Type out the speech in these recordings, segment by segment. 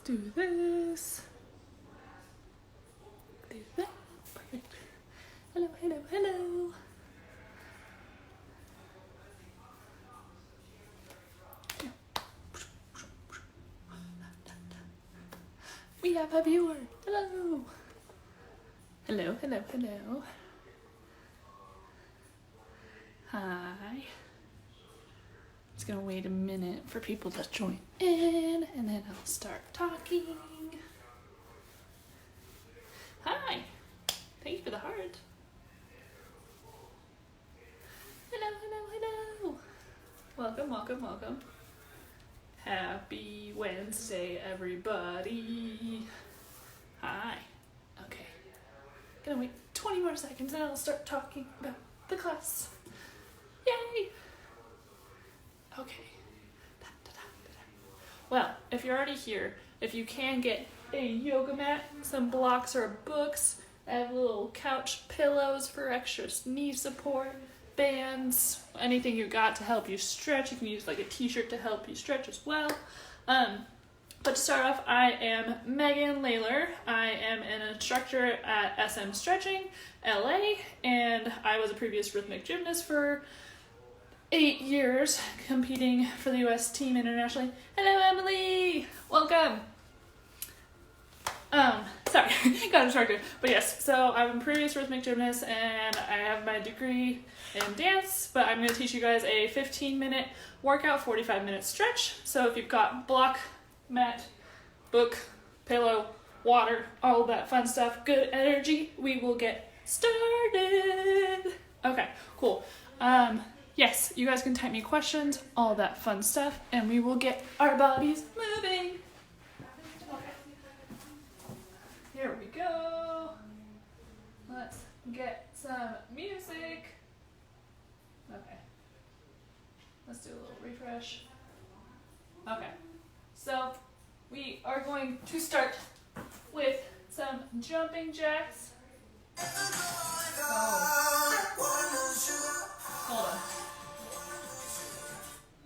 do this. Do that. Perfect. Hello, hello, hello. We have a viewer. Hello. Hello, hello, hello. Hi. Just gonna wait a minute for people to join in and then I'll start talking. Hi. Thank you for the heart. Hello, hello, hello. Welcome, welcome, welcome. Happy Wednesday, everybody. Hi. Okay. Gonna wait 20 more seconds and I'll start talking about the class. Yay! Okay. Well, if you're already here, if you can get a yoga mat, some blocks or books, I have little couch pillows for extra knee support, bands, anything you got to help you stretch. You can use like a t-shirt to help you stretch as well. But to start off, I am Megan Layler. I am an instructor at SM Stretching, LA, and I was a previous rhythmic gymnast for 8 years, competing for the US team internationally. Hello, Emily! Welcome! Sorry, got distracted. But yes, so I'm a previous rhythmic gymnast and I have my degree in dance, but I'm going to teach you guys a 15-minute workout, 45-minute stretch. So if you've got block, mat, book, pillow, water, all that fun stuff, good energy, we will get started. Okay, cool. Yes, you guys can type me questions, all that fun stuff, and we will get our bodies moving. Here we go. Let's get some music. Okay. Let's do a little refresh. Okay. So we are going to start with some jumping jacks. Hold on.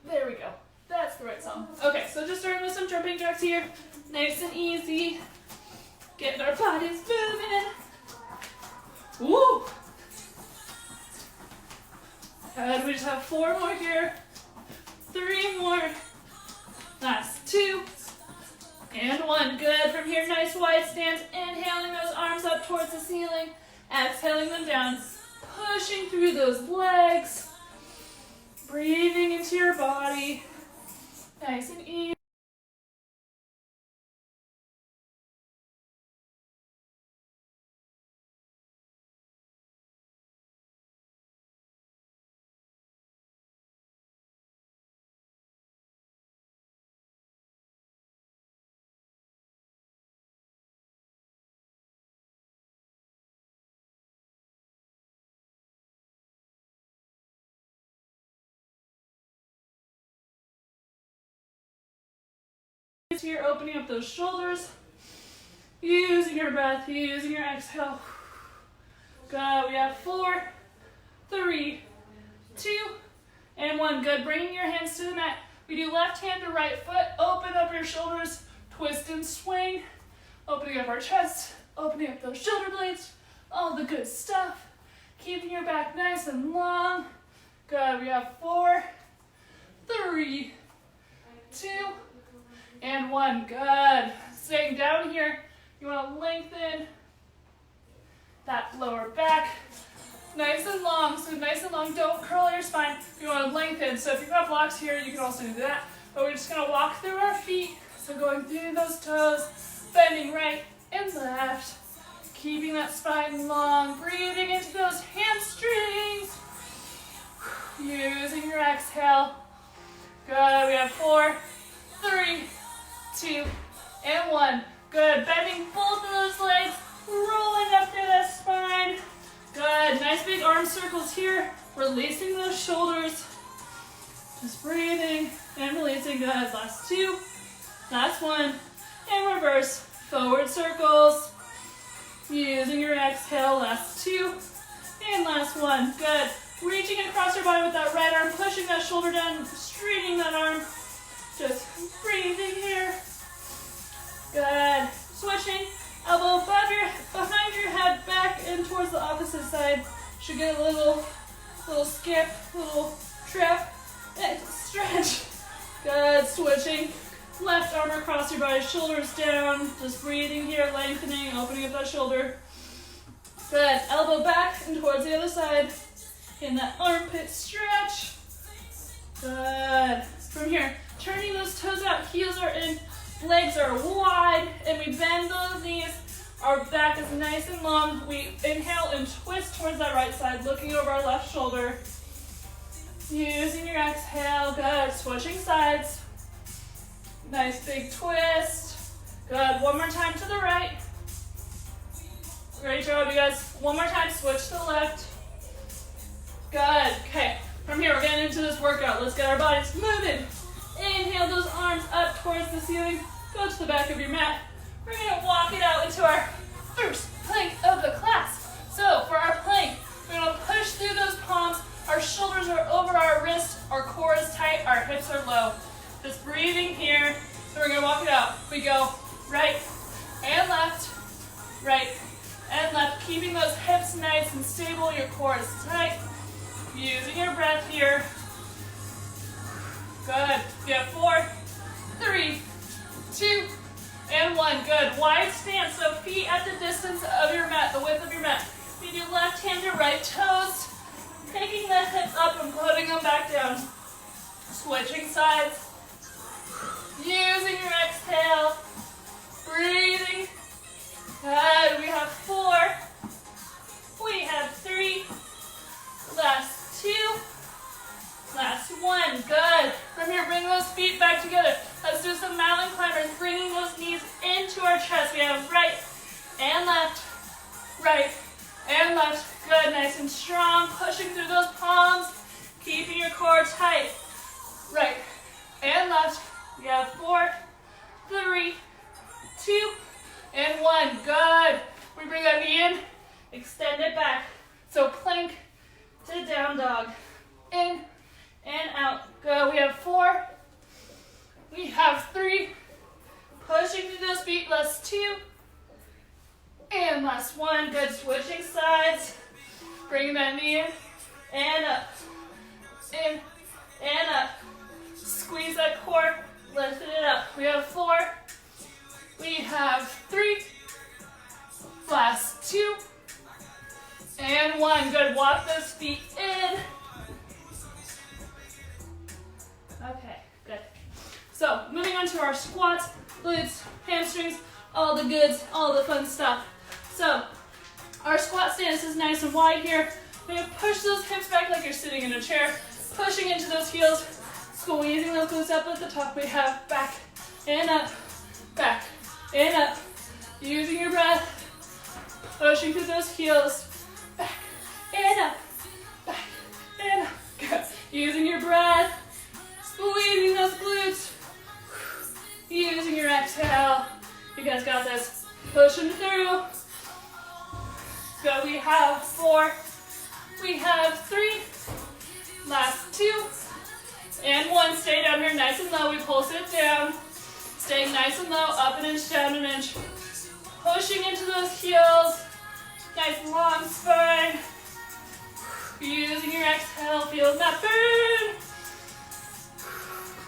There we go. That's the right song. Okay, so just starting with some jumping jacks here. Nice and easy. Getting our bodies moving. Woo! And we just have 4 more here. 3 more. Last 2. And 1. Good. From here, nice wide stance. Inhaling those arms up towards the ceiling. Exhaling them down. Pushing through those legs. Breathing into your body. Nice and easy. Here, opening up those shoulders, using your breath, using your exhale. Good. We have 4, 3, 2, and 1. Good. Bringing your hands to the mat. We do left hand to right foot. Open up your shoulders, twist and swing. Opening up our chest, opening up those shoulder blades, all the good stuff. Keeping your back nice and long. Good. We have 4, 3, 2, and 1. Good. Staying down here, you want to lengthen that lower back. Nice and long. So nice and long. Don't curl your spine. You want to lengthen. So if you've got blocks here, you can also do that. But we're just going to walk through our feet. So going through those toes, bending right and left. Keeping that spine long. Breathing into those hamstrings. Using your exhale. Good. We have 4, 3, 2, and 1. Good. Bending both of those legs, rolling up through that spine. Good. Nice big arm circles here. Releasing those shoulders. Just breathing and releasing. Good. Last 2. Last 1. And reverse. Forward circles. Using your exhale. Last 2. And last 1. Good. Reaching across your body with that right arm. Pushing that shoulder down. Straightening that arm. Just breathing here. Good. Switching. Elbow behind your head, back and towards the opposite side. Should get a little skip, little trip, and stretch. Good. Switching. Left arm across your body, shoulders down. Just breathing here, lengthening, opening up that shoulder. Good. Elbow back and towards the other side. In that armpit stretch. Good. From here, turning those toes out, heels are in, legs are wide, and we bend those knees. Our back is nice and long. We inhale and twist towards that right side, looking over our left shoulder. Using your exhale. Good. Switching sides. Nice big twist. Good. One more time to the right. Great job, you guys. One more time. Switch to the left. Good. Okay. From here, we're getting into this workout. Let's get our bodies moving. Inhale those arms up towards the ceiling. Go to the back of your mat. We're going to walk it out into our first plank of the class. So for our plank, we're going to push through those palms. Our shoulders are over our wrists. Our core is tight. Our hips are low. Just breathing here. So we're going to walk it out. We go right and left, right and left. Keeping those hips nice and stable. Your core is tight. Using your breath here. Good. You have 4, 3, 2, and 1. Good. Wide stance, so feet at the distance of your mat, the width of your mat. You do left hand to right toes, taking the hips up and putting them back down. Switching sides. Using your exhale. Breathing. Good. We have 4. We have 3. Last 2. Last 1. Good. From here, bring those feet back together. Let's do some mountain climbers, bringing those knees into our chest. We have right and left, right and left. Good, nice and strong. Pushing through those palms, keeping your core tight. Right and left. We have 4, 3, 2, and 1. Good. We bring that knee in, extend it back. So plank to down dog. In and out. Good. We have 4. We have 3. Pushing through those feet. Last 2. And last 1. Good. Switching sides. Bring that knee in and up. In and up. Squeeze that core. Lift it up. We have 4. We have 3. Last 2. And 1. Good. Walk those feet in. Okay, good. So, moving on to our squats, glutes, hamstrings, all the goods, all the fun stuff. So, our squat stance is nice and wide here. We're going to push those hips back like you're sitting in a chair, pushing into those heels, squeezing those glutes up at the top. We have back and up, using your breath, pushing through those heels, back and up, good. Using your breath, squeezing those glutes, using your exhale. You guys got this. Pushing through. Good. We have 4. We have 3. Last 2. And 1. Stay down here nice and low. We pulse it down. Staying nice and low. Up an inch, down an inch. Pushing into those heels. Nice long spine. Using your exhale. Feel that burn.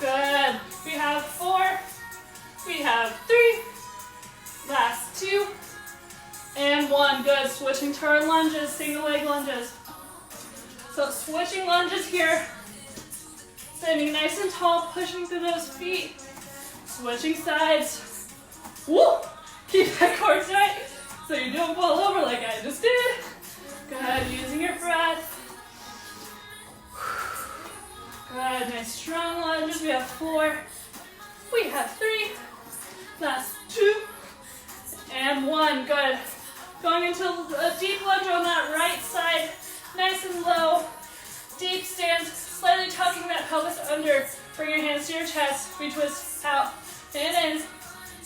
Good. We have 4. We have 3. Last 2. And 1. Good. Switching to our lunges, single leg lunges. So switching lunges here. Standing nice and tall, pushing through those feet. Switching sides. Woo! Keep that core tight so you don't fall over like I just did. Good. Using your breath. Good, nice strong lunges. We have 4. We have 3. Last 2. And 1. Good. Going into a deep lunge on that right side. Nice and low. Deep stance. Slightly tucking that pelvis under. Bring your hands to your chest. We twist out and in.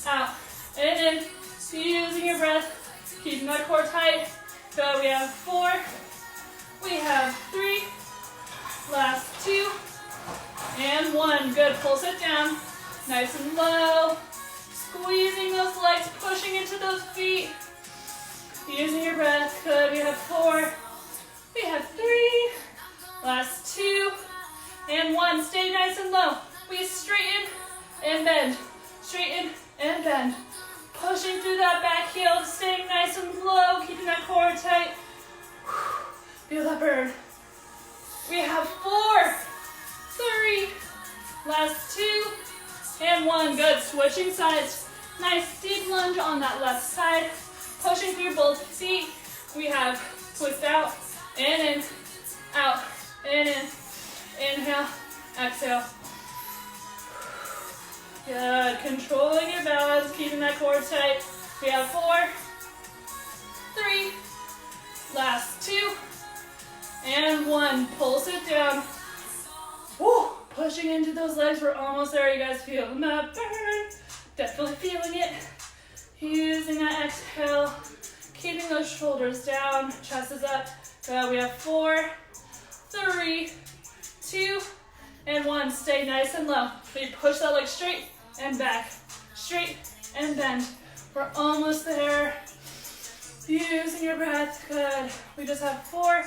Out and in. Using your breath. Keeping that core tight. Good. We have 4. We have 3. Last 2. And 1. Good. Pulse it down. Nice and low. Squeezing those legs, pushing into those feet. Using your breath. Good. We have 4. We have 3. Last 2. And 1. Stay nice and low. We straighten and bend. Straighten and bend. Pushing through that back heel, staying nice and low, keeping that core tight. Feel that burn. We have 4, 3, last 2, and 1. Good. Switching sides. Nice deep lunge on that left side. Pushing through both feet. We have twist out and in, out and in. Inhale, exhale. Good. Controlling your balance, keeping that core tight. We have 4, 3, last 2, and 1. Pulse it down. Woo! Pushing into those legs. We're almost there. You guys feeling that burn? Definitely feeling it. Using that exhale. Keeping those shoulders down. Chest is up. Good. We have 4, 3, 2, and 1. Stay nice and low. We push that leg straight and back. Straight and bend. We're almost there. Using your breath. Good. We just have 4.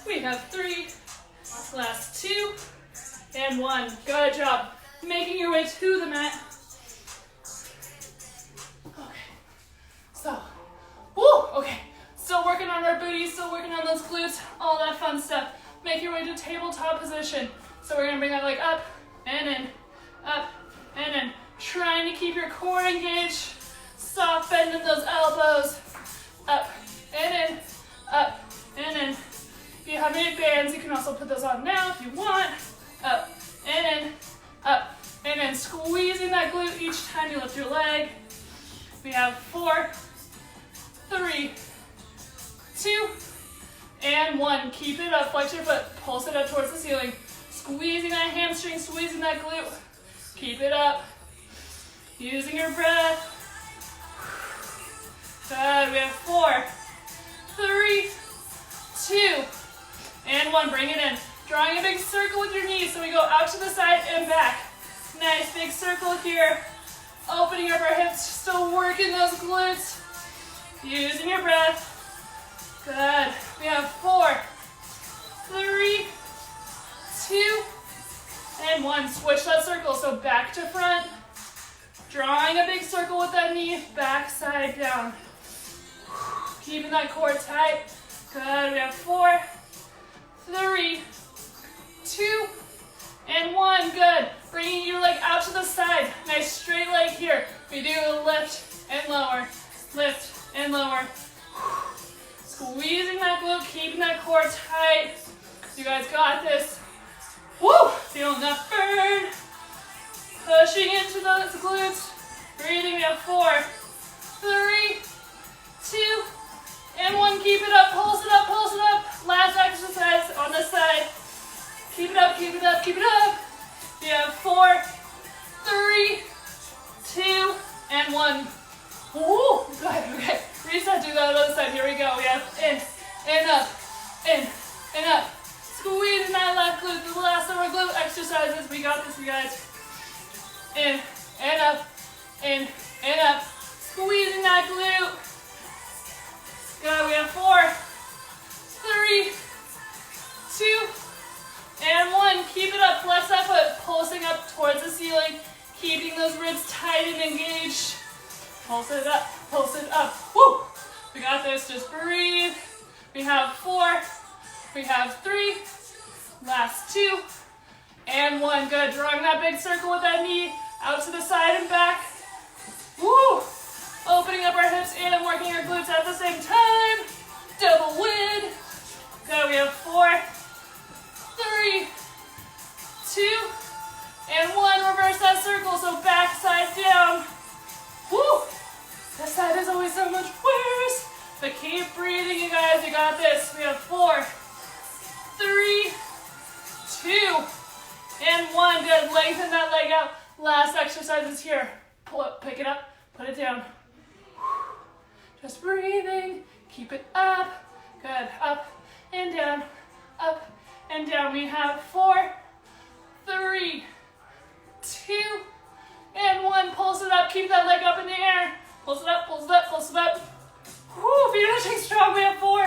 We have 3. Last 2. And 1. Good job. Making your way to the mat. Okay. So, woo, okay. Still working on our booty, still working on those glutes, all that fun stuff. Make your way to tabletop position. So we're gonna bring that leg up and in, up and in. Trying to keep your core engaged. Soft bend in those elbows. Up and in, up and in. If you have any bands, you can also put those on now if you want. Up and in, up and in. Squeezing that glute each time you lift your leg. We have 4, 3, 2, and 1. Keep it up, flex your foot, pulse it up towards the ceiling. Squeezing that hamstring, squeezing that glute. Keep it up. Using your breath. Good, we have 4, 3, 2, and 1. Bring it in. Drawing a big circle with your knees, so we go out to the side and back. Nice big circle here. Opening up our hips, still working those glutes. Using your breath. Good. We have 4, 3, 2, and 1. Switch that circle, so back to front. Drawing a big circle with that knee, back side down. Keeping that core tight. Good. We have 4, 3, 2, and 1. Good. Bringing your leg out to the side. Nice straight leg here. We do a lift and lower. Lift and lower. Squeezing that glute, keeping that core tight. You guys got this. Woo! Feeling that burn. Pushing into those glutes. Breathing. We have 4, 3, 2, and 1. Keep it up. Pulse it up. Pulse it up. Last exercise on this side. Keep it up. Keep it up. Keep it up. We have 4, 3, 2, and 1. Woo! Good. Okay. Reset. Do that on the other side. Here we go. We have in and up, in and up. Squeezing that left glute. The last of our glute exercises. We got this, you guys. In and up, in and up. Squeezing that glute. Good. We have 4, 3, 2, and 1. Keep it up. Flex that foot. Pulsing up towards the ceiling. Keeping those ribs tight and engaged. Pulse it up. Pulse it up. Woo! We got this. Just breathe. We have 4. We have 3. Last 2. And 1. Good. Drawing that big circle with that knee out to the side and back. Woo! Opening up our hips and working our glutes at the same time. Double win. Good. We have 4, 3, 2, and 1. Reverse that circle. So back side down. Woo! This side is always so much worse. But keep breathing, you guys. You got this. We have 4, 3, 2, and 1. Good. Lengthen that leg out. Last exercise is here. Pull it, pick it up, put it down. Just breathing. Keep it up. Good. Up and down. Up and down. We have 4, 3, 2, and 1. Pulse it up. Keep keep that leg up in the air. Pulse it up, pulse it up, pulse it up. Woo, feet are touching strong. We have 4,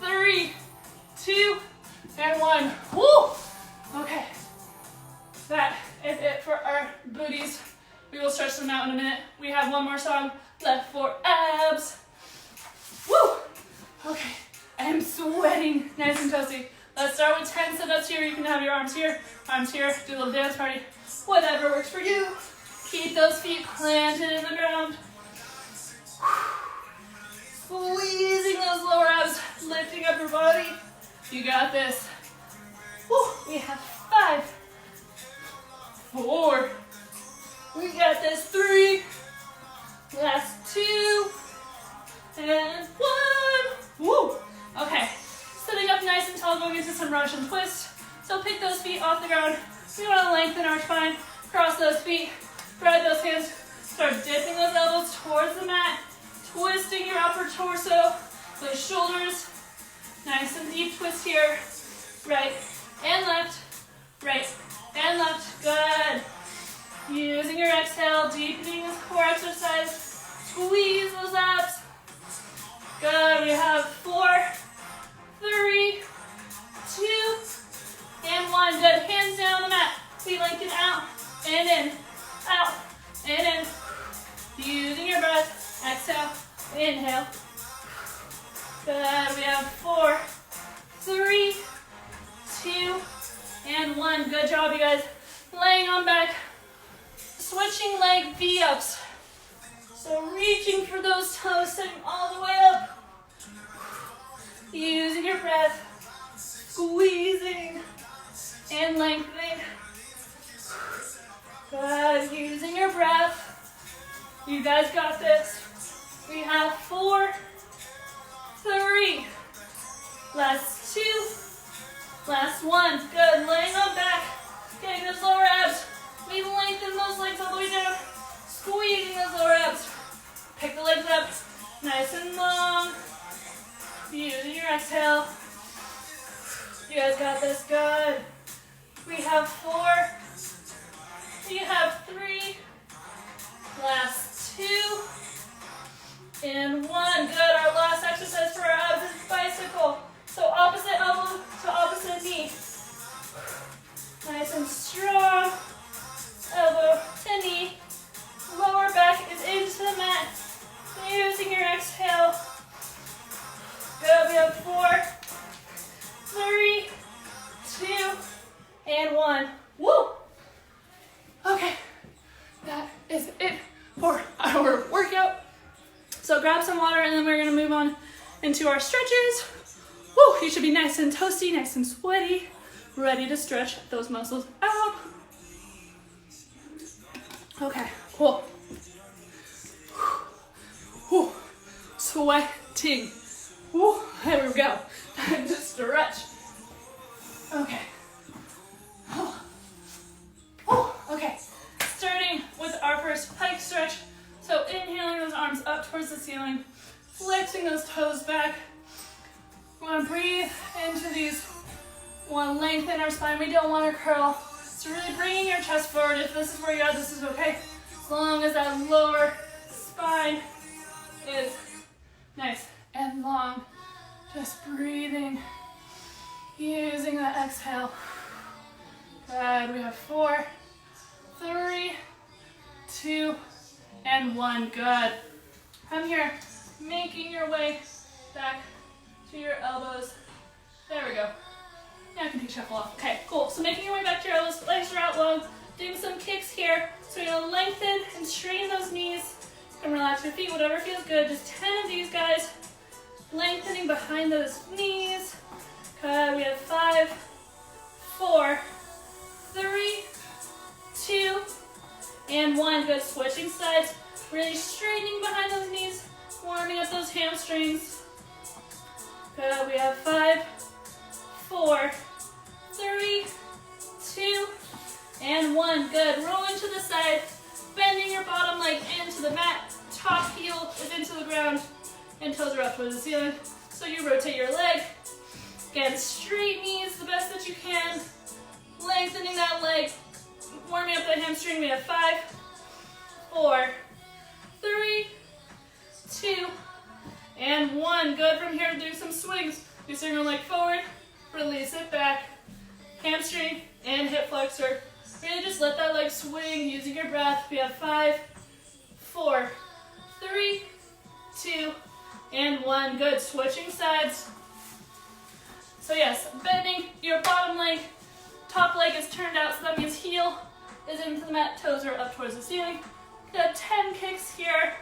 3, 2, and 1. Woo! Okay. That is it for our booties. We will stretch them out in a minute. We have one more song left for abs. Woo! Okay, I am sweating nice and toasty. Let's start with 10 sit-ups here. You can have your arms here, do a little dance party. Whatever works for you. Keep those feet planted in the ground. Squeezing those lower abs, lifting up your body. You got this. Woo. We have 5, 4. We got this. 3. Last 2. And 1. Woo. Okay. Sitting up nice and tall, going into some Russian twist. So pick those feet off the ground. We want to lengthen our spine. Cross those feet. Grab those hands. Start dipping those elbows towards the mat. Twisting your upper torso. Those shoulders. Nice and deep twist here. Right and left. Right and left. Good. Using your exhale, deepening this core exercise. Squeeze those abs. Good. We have 4, 3, 2, and 1. Good. Hands down on the mat. Feet lengthen out and in. Out and in. Using your breath. Exhale. Inhale. Good. We have 4, 3, 2, and 1. Good job, you guys. Laying on back. Switching leg V-ups. So reaching for those toes, sitting all the way up. Using your breath. Squeezing and lengthening. Good. Using your breath. You guys got this. We have 4, 3. Last 2. Last 1. Good. Laying on back. Getting those lower abs. We lengthen those legs all the way down. Squeezing those lower abs. Pick the legs up. Nice and long. Using your exhale. You guys got this. Good. We have 4. We have 3. Last 2. And 1. Good. Our last exercise for our abs is bicycle. So opposite elbow to opposite knee. Nice and strong. Elbow to knee. Lower back is into the mat. Using your exhale. Good. We have 4, 3, 2, and 1. Woo! Okay. That is it for our workout. So grab some water and then we're gonna move on into our stretches. Woo! You should be nice and toasty, nice and sweaty, ready to stretch those muscles out. Okay, cool. Whew. Sweating. Whew. There we go. Time to stretch. Okay. Okay. Starting with our first pike stretch. So inhaling those arms up towards the ceiling, flexing those toes back. We want to breathe into these. We want to lengthen our spine. We don't want to curl. So really bringing your chest forward. If this is where you're at, this is okay. As long as that lower spine is nice and long. Just breathing. Using that exhale. Good. We have 4, 3, 2, and 1. Good. From here, making your way back to your elbows. There we go. Now I can take shuffle off. Okay, cool. So making your way back to your elbows, legs are out long. Doing some kicks here. So you're gonna lengthen and straighten those knees. And relax your feet, whatever feels good. Just 10 of these guys. Lengthening behind those knees. Good. We have 5, 4, 3, 2, and 1. Good. Switching sides. Really straightening behind those knees. Warming up those hamstrings. Good. We have 5, 4, 3, 2, and 1. Good. Roll into the side. Bending your bottom leg into the mat. Top heel is into the ground. And toes are up towards the ceiling. So you rotate your leg. Again, straight knees the best that you can. Lengthening that leg. Warming up that hamstring. We have 5, 4, 3, 2, and 1. Good. From here, do some swings. You swing your leg forward, release it back, hamstring and hip flexor. Really just let that leg swing using your breath. We have 5, 4, 3, 2, and 1. Good. Switching sides. So yes, bending your bottom leg. Top leg is turned out, so that means heel is into the mat, toes are up towards the ceiling. Got 10 kicks here.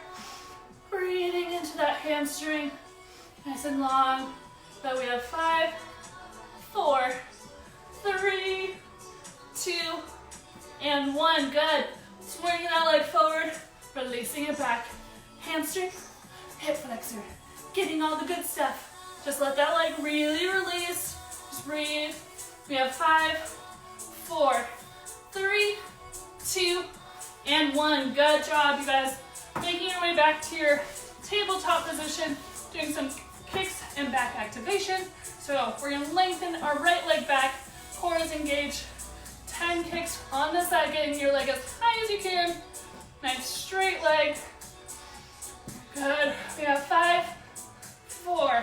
Breathing into that hamstring. Nice and long. So we have 5, 4, 3, 2, and 1. Good. Swinging that leg forward, releasing it back. Hamstring, hip flexor. Getting all the good stuff. Just let that leg really release. Just breathe. We have 5, 4, 3, 2, and 1. Good job, you guys. Making your way back to your tabletop position, doing some kicks and back activation. So we're gonna lengthen our right leg back, core is engaged. 10 kicks on this side, getting your leg as high as you can. Nice straight leg. Good. We have 5, 4,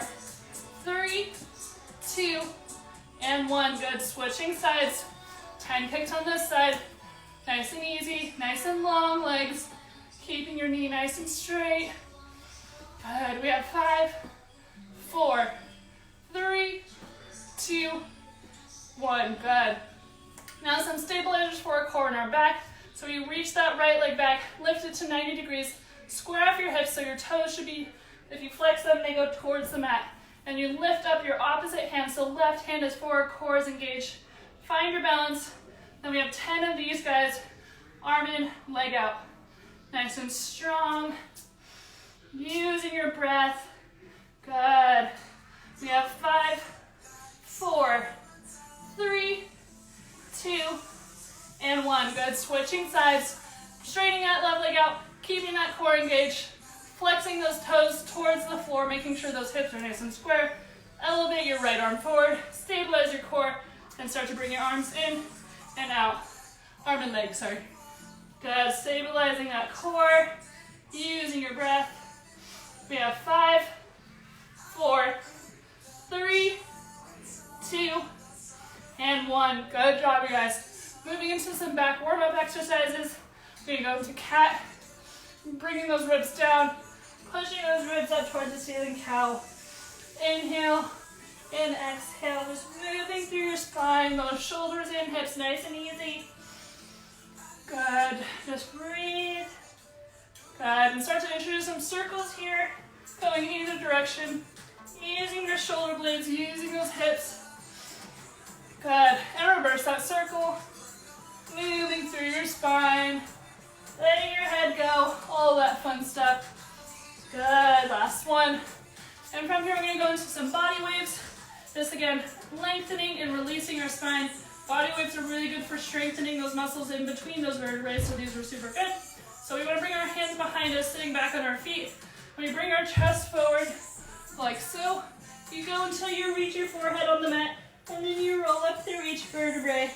3, 2, and 1. Good. Switching sides. 10 kicks on this side. Nice and easy, nice and long legs. Keeping your knee nice and straight. Good. We have 5, 4, 3, 2, 1. Good. Now some stabilizers for our core and our back. So you reach that right leg back, lift it to 90 degrees, square off your hips so your toes should be, if you flex them, they go towards the mat. And you lift up your opposite hand, so left hand is forward, core is engaged. Find your balance. Then we have 10 of these guys, arm in, leg out. Nice and strong. Using your breath. Good. We have 5, 4, 3, 2, and 1. Good. Switching sides. Straightening that left leg out. Keeping that core engaged. Flexing those toes towards the floor, making sure those hips are nice and square. Elevate your right arm forward. Stabilize your core. And start to bring your arms in and out. Arm and leg, sorry. Good. Stabilizing that core. Using your breath. We have 5, 4, 3, 2, and 1. Good job, you guys. Moving into some back warm-up exercises. We're going to go into cat. Bringing those ribs down. Pushing those ribs up towards the ceiling. Cow. Inhale. And exhale. Just moving through your spine. Those shoulders in, hips nice and easy. Good. Just breathe. Good. And start to introduce some circles here. Going either direction. Using your shoulder blades. Using those hips. Good. And reverse that circle. Moving through your spine. Letting your head go. All that fun stuff. Good. Last one. And from here, we're going to go into some body waves. This again, lengthening and releasing our spine. Body waves are really good for strengthening those muscles in between those vertebrae, so these are super good. So we want to bring our hands behind us, sitting back on our feet. We bring our chest forward, like so. You go until you reach your forehead on the mat, and then you roll up through each vertebrae.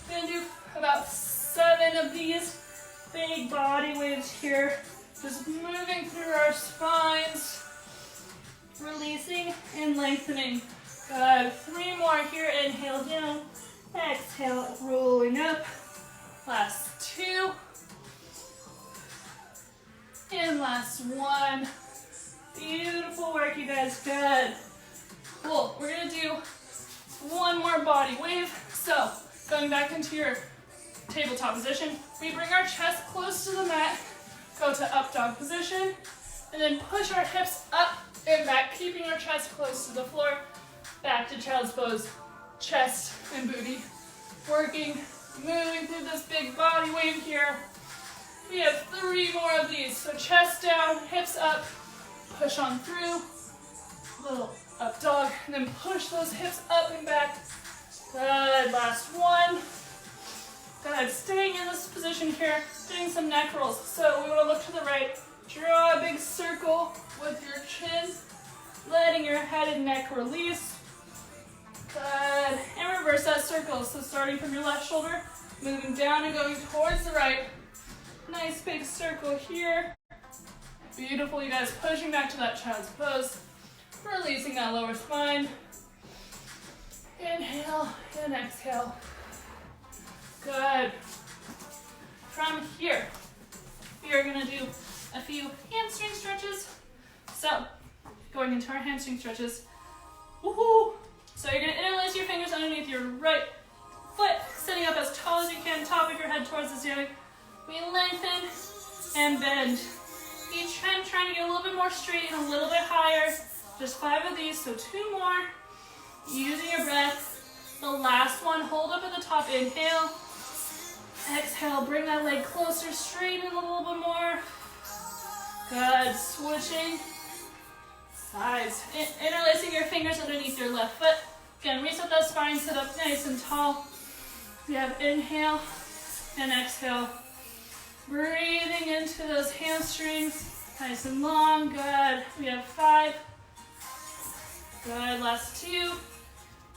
We're going to do about 7 of these big body waves here. Just moving through our spines, releasing and lengthening. Good. 3 more here. Inhale down. Exhale, rolling up. Last 2. And last 1. Beautiful work, you guys. Good. Cool. We're going to do 1 more body wave. So, going back into your tabletop position, we bring our chest close to the mat, go to up dog position, and then push our hips up and back, keeping our chest close to the floor. Back to child's pose, chest and booty. Working, moving through this big body wave here. We have 3 more of these. So chest down, hips up, push on through. Little up dog, and then push those hips up and back. Good, last 1. Good, staying in this position here, doing some neck rolls. So we want to look to the right, draw a big circle with your chin, letting your head and neck release. Good, and reverse that circle. So starting from your left shoulder, moving down and going towards the right. Nice big circle here. Beautiful, you guys. Pushing back to that child's pose. Releasing that lower spine. Inhale and exhale. Good. From here, we are going to do a few hamstring stretches. So, going into our hamstring stretches. Woohoo! So you're going to interlace your fingers underneath your right foot, sitting up as tall as you can, top of your head towards the ceiling. We lengthen and bend. Each time trying to get a little bit more straight and a little bit higher. Just 5 of these, so 2 more. Using your breath. The last one, hold up at the top, inhale. Exhale, bring that leg closer, straighten a little bit more. Good, switching sides. Interlacing your fingers underneath your left foot. Again, reset that spine, sit up nice and tall. We have inhale and exhale. Breathing into those hamstrings, nice and long, good. We have 5. Good, last 2.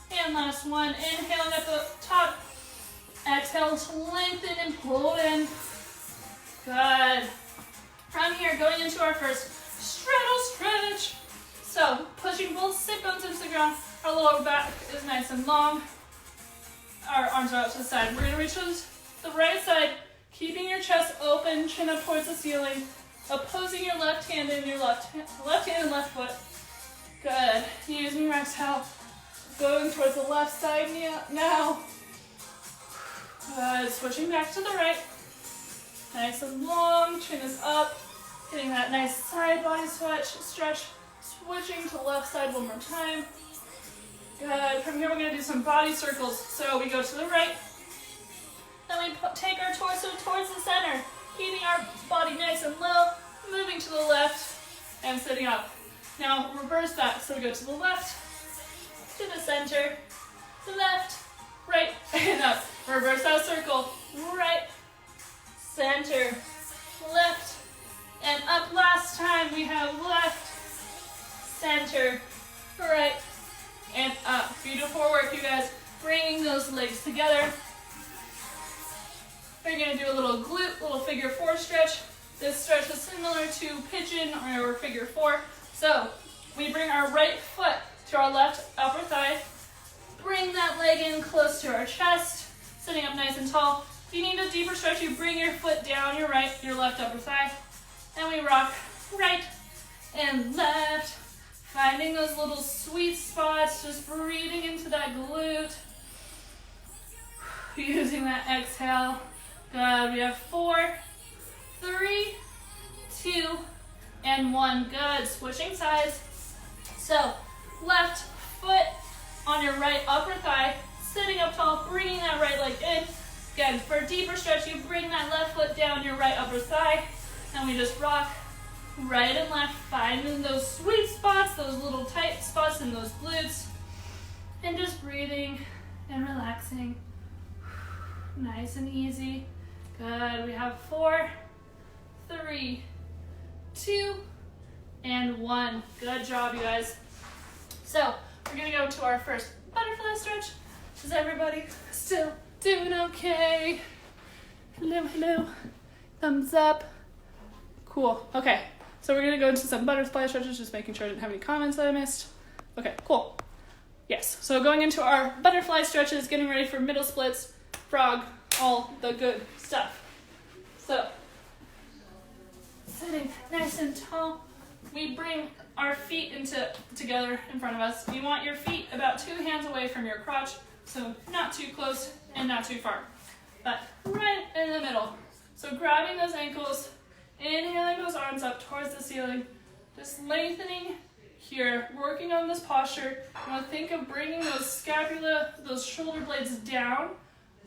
And last 1, inhaling at the top. Exhale to lengthen and pull in. Good. From here, going into our first straddle stretch. So, pushing both sit bones into the ground. Our lower back is nice and long. Our arms are out to the side. We're going to reach to the right side, keeping your chest open, chin up towards the ceiling, opposing your left hand and your left hand and left foot. Good. Using your exhale, going towards the left side now. Good. Switching back to the right. Nice and long, chin is up, getting that nice side body stretch. Switching to the left side one more time. Good. From here, we're going to do some body circles. So we go to the right. Then we take our torso towards the center, keeping our body nice and low, moving to the left, and sitting up. Now reverse that. So we go to the left, to the center, left, right, and up. Reverse that circle. Right, center, left, and up. Last time we have left, center, right, and up. Beautiful work, you guys. Bringing those legs together. We're going to do a little glute, little figure 4 stretch. This stretch is similar to pigeon or figure 4. So we bring our right foot to our left upper thigh. Bring that leg in close to our chest, sitting up nice and tall. If you need a deeper stretch, you bring your foot down your left upper thigh. And we rock right and left, finding those little sweet spots, just breathing into that glute. Using that exhale. Good. We have 4, 3, 2, and 1. Good. Switching sides. So, left foot on your right upper thigh, sitting up tall, bringing that right leg in. Again, for a deeper stretch, you bring that left foot down your right upper thigh, and we just rock right and left, finding those sweet spots, those little tight spots in those glutes, and just breathing and relaxing. Nice and easy. Good. We have 4, 3, 2, and 1. Good job, you guys. So, we're going to go to our first butterfly stretch. Is everybody still doing okay? Hello, hello. Thumbs up. Cool. Okay. So we're going to go into some butterfly stretches, just making sure I didn't have any comments that I missed. Okay, cool. Yes. So going into our butterfly stretches, getting ready for middle splits, frog, all the good stuff. So, sitting nice and tall, we bring our feet together in front of us. You want your feet about 2 hands away from your crotch, so not too close and not too far, but right in the middle. So grabbing those ankles, inhaling those arms up towards the ceiling, just lengthening here, working on this posture. You want to think of bringing those scapula, those shoulder blades down,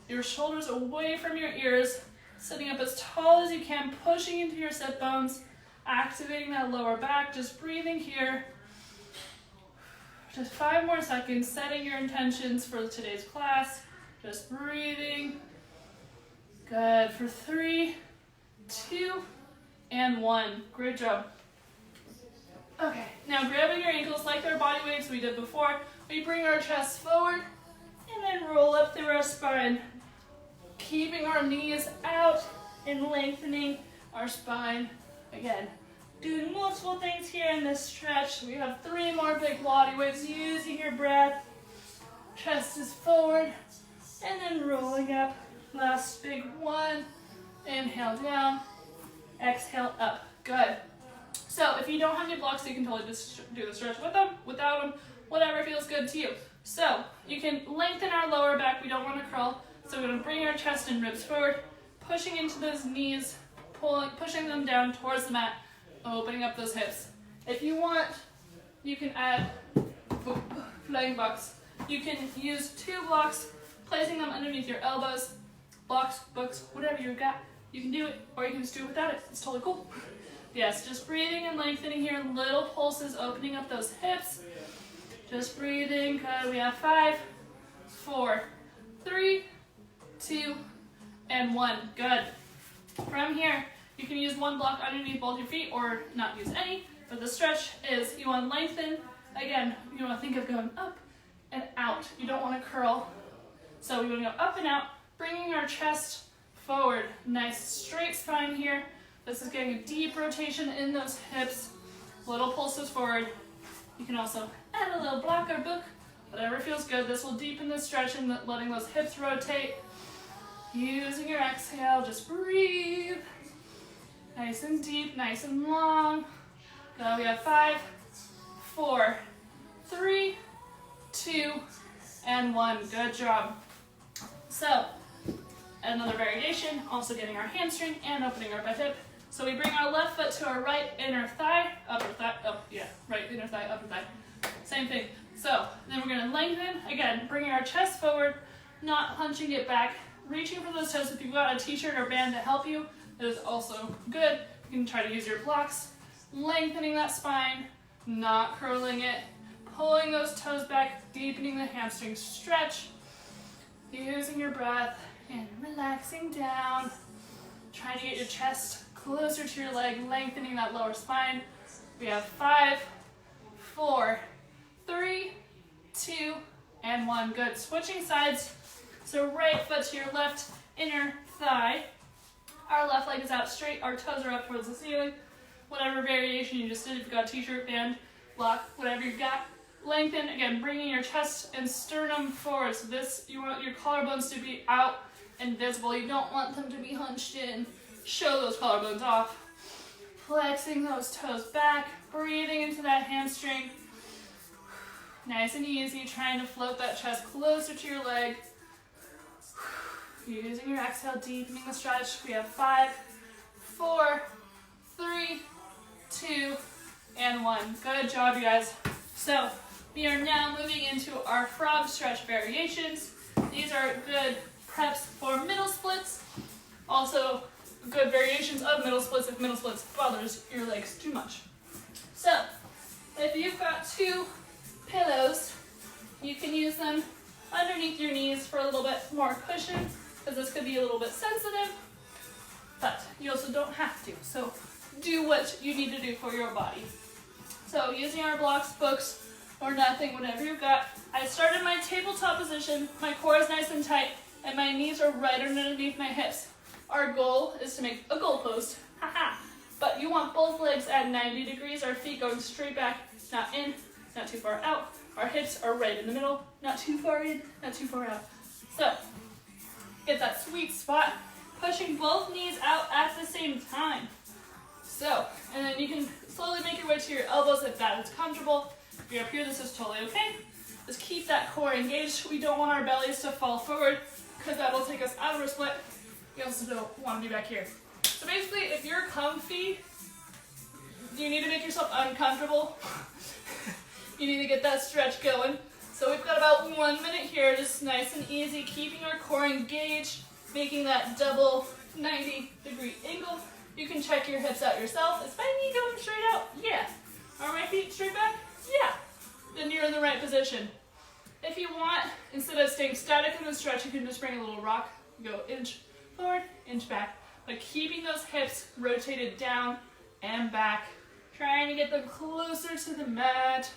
your shoulders away from your ears, sitting up as tall as you can, pushing into your sit bones, activating that lower back, just breathing here. Just 5 more seconds, setting your intentions for today's class. Just breathing. Good. For 3, 2, and 1. Great job. Okay, now grabbing your ankles like our body weights we did before, we bring our chest forward and then roll up through our spine, keeping our knees out and lengthening our spine. Again, Doing multiple things here in this stretch. We have 3 more big body waves using your breath. Chest is forward and then rolling up. Last big one. Inhale down. Exhale up. Good. So if you don't have any blocks, you can totally just do the stretch with them, without them, whatever feels good to you. So you can lengthen our lower back. We don't want to curl. So we're going to bring our chest and ribs forward, pushing into those knees, pushing them down towards the mat, opening up those hips. If you want, you can add flying blocks. You can use 2 blocks, placing them underneath your elbows, blocks, books, whatever you've got. You can do it, or you can just do it without it. It's totally cool. Yes, just breathing and lengthening here, little pulses, opening up those hips. Just breathing. Good. We have 5, 4, 3, 2, and 1. Good. From here, you can use 1 block underneath both your feet or not use any, but the stretch is you want to lengthen. Again, you want to think of going up and out. You don't want to curl. So we want to go up and out, bringing our chest forward. Nice straight spine here. This is getting a deep rotation in those hips. Little pulses forward. You can also add a little block or book, whatever feels good. This will deepen the stretch and letting those hips rotate. Using your exhale, just breathe. Nice and deep, nice and long. Go, we have 5, 4, 3, 2, and 1. Good job. So, another variation, also getting our hamstring and opening our butt hip. So we bring our left foot to our right inner thigh, upper thigh, right inner thigh, upper thigh. Same thing. So then we're gonna lengthen, again, bringing our chest forward, not hunching it back, reaching for those toes. If you've got a t-shirt or band to help you, that is also good. You can try to use your blocks, lengthening that spine, not curling it, pulling those toes back, deepening the hamstring stretch, using your breath and relaxing down, trying to get your chest closer to your leg, lengthening that lower spine. We have 5, 4, 3, 2, and 1. Good. Switching sides. So right foot to your left inner thigh. Our left leg is out straight. Our toes are up towards the ceiling. Whatever variation you just did, if you've got a t-shirt, band, block, whatever you've got. Lengthen, again, bringing your chest and sternum forward. So this, you want your collarbones to be out and visible. You don't want them to be hunched in. Show those collarbones off. Flexing those toes back, breathing into that hamstring. Nice and easy, trying to float that chest closer to your leg. Using your exhale, deepening the stretch. We have 5, 4, 3, 2, and 1. Good job, you guys. So we are now moving into our frog stretch variations. These are good preps for middle splits. Also good variations of middle splits if middle splits bothers your legs too much. So if you've got 2 pillows, you can use them underneath your knees for a little bit more cushion, because this could be a little bit sensitive, but you also don't have to. So do what you need to do for your body. So using our blocks, books, or nothing, whatever you've got. I started my tabletop position, my core is nice and tight, and my knees are right underneath my hips. Our goal is to make a goalpost, but you want both legs at 90 degrees, our feet going straight back, not in, not too far out. Our hips are right in the middle, not too far in, not too far out. So, get that sweet spot, pushing both knees out at the same time. So, and then you can slowly make your way to your elbows if that is comfortable. If you're up here, this is totally okay. Just keep that core engaged. We don't want our bellies to fall forward, because that will take us out of our split. You also don't want to be back here. So basically, if you're comfy, you need to make yourself uncomfortable. You need to get that stretch going. So we've got about 1 minute here, just nice and easy, keeping our core engaged, making that double 90-degree angle. You can check your hips out yourself. Is my knee going straight out? Yeah. Are my feet straight back? Yeah. Then you're in the right position. If you want, instead of staying static in the stretch, you can just bring a little rock. Go inch forward, inch back. But keeping those hips rotated down and back. Trying to get them closer to the mat.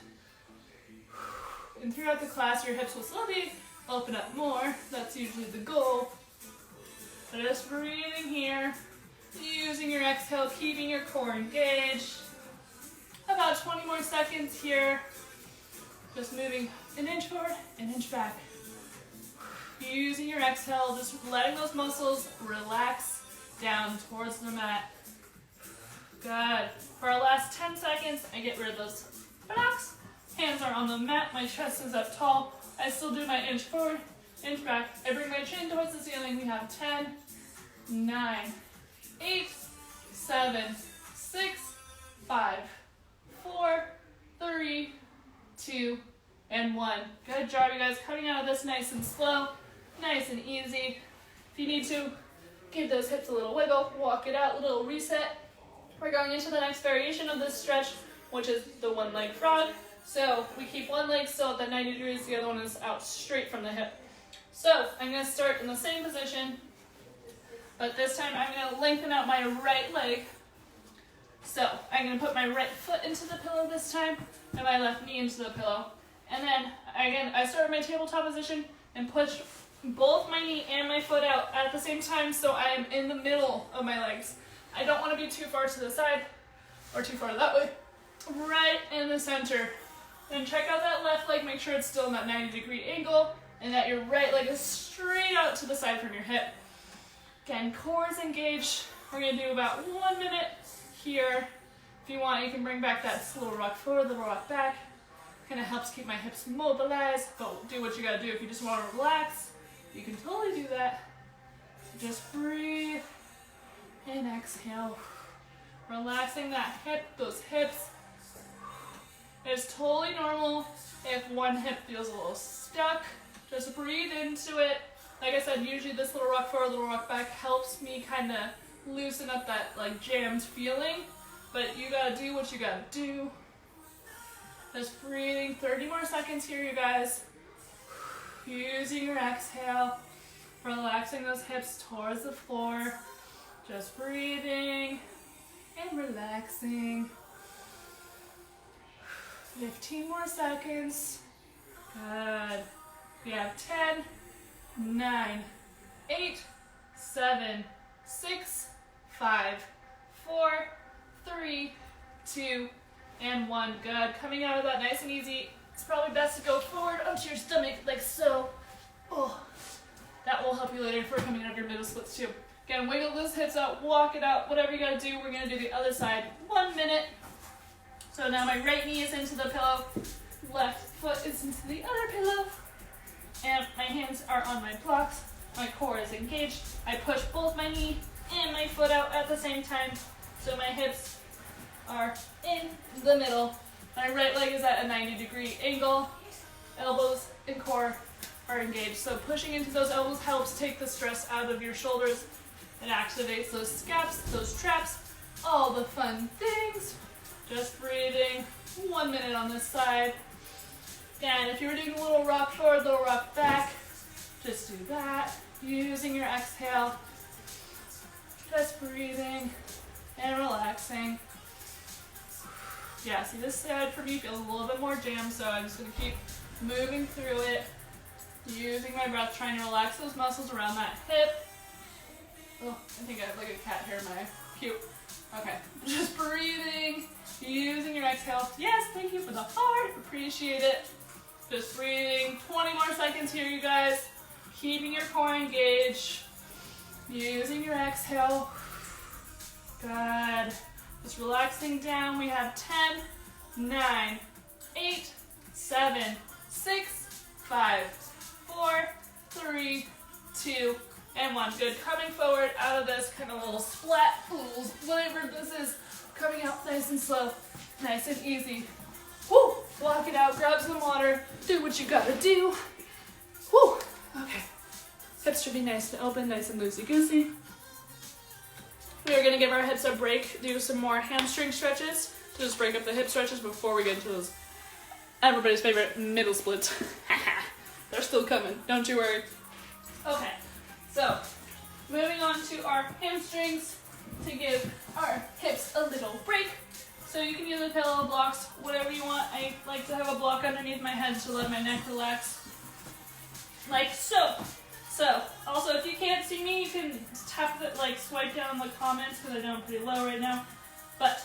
And throughout the class, your hips will slowly open up more. That's usually the goal. But just breathing here. Using your exhale, keeping your core engaged. About 20 more seconds here. Just moving an inch forward, an inch back. Using your exhale, just letting those muscles relax down towards the mat. Good. For our last 10 seconds, I get rid of those blocks. Hands are on the mat, my chest is up tall. I still do my inch forward, inch back. I bring my chin towards the ceiling. We have 10, 9, 8, 7, 6, 5, 4, 3, 2, and 1. Good job, you guys. Coming out of this nice and slow, nice and easy. If you need to, give those hips a little wiggle, walk it out, a little reset. We're going into the next variation of this stretch, which is the one-leg frog. So we keep one leg still at that 90 degrees, the other one is out straight from the hip. So I'm going to start in the same position, but this time I'm going to lengthen out my right leg. So I'm going to put my right foot into the pillow this time, and my left knee into the pillow. And then, again, I start in my tabletop position and push both my knee and my foot out at the same time, so I am in the middle of my legs. I don't want to be too far to the side or too far that way. Right in the center. Then check out that left leg, make sure it's still in that 90-degree angle, and that your right leg is straight out to the side from your hip. Again, core is engaged. We're going to do about 1 minute here. If you want, you can bring back that little rock forward, little rock back. Kind of helps keep my hips mobilized, but do what you got to do. If you just want to relax, you can totally do that. Just breathe and exhale. Relaxing that hip, those hips. It's totally normal if one hip feels a little stuck. Just breathe into it. Like I said, usually this little rock forward, little rock back helps me kind of loosen up that like jammed feeling. But you gotta do what you gotta do. Just breathing. 30 more seconds here, you guys. Using your exhale. Relaxing those hips towards the floor. Just breathing and relaxing. 15 more seconds. Good. We have 10, 9, 8, 7, 6, 5, 4, 3, 2, and 1. Good. Coming out of that nice and easy. It's probably best to go forward onto your stomach like so. Oh, that will help you later for coming out of your middle splits too. Again, wiggle those hips out, walk it out, whatever you gotta do. We're gonna do the other side. 1 minute. So now my right knee is into the pillow, left foot is into the other pillow, and my hands are on my blocks. My core is engaged. I push both my knee and my foot out at the same time, so my hips are in the middle. My right leg is at a 90-degree angle. Elbows and core are engaged. So pushing into those elbows helps take the stress out of your shoulders and activates those scaps, those traps, all the fun things. Just breathing. 1 minute on this side. Again, if you were doing a little rock forward, little rock back, just do that. Using your exhale. Just breathing and relaxing. Yeah, see this side for me feels a little bit more jammed, so I'm just going to keep moving through it. Using my breath, trying to relax those muscles around that hip. Oh, I think I have like a cat hair in my cute. Okay, just breathing, using your exhale. Yes, thank you for the heart, appreciate it. Just breathing, 20 more seconds here, you guys. Keeping your core engaged, using your exhale. Good. Just relaxing down. We have 10, 9, 8, 7, 6, 5, 4, 3, 2, and 1. Good. Coming forward out of this kind of little splat pools, whatever this is. Coming out nice and slow, nice and easy. Woo! Block it out, grab some water, do what you gotta do. Woo! Okay. Hips should be nice and open, nice and loosey-goosey. We are going to give our hips a break, do some more hamstring stretches to just break up the hip stretches before we get into those everybody's favorite middle splits. They're still coming, don't you worry. Okay, so moving on to our hamstrings to give our hips a little break. So you can use a pillow, blocks, whatever you want. I like to have a block underneath my head to let my neck relax, like so. So, also, if you can't see me, you can tap the, swipe down the comments, because I know I'm pretty low right now. But,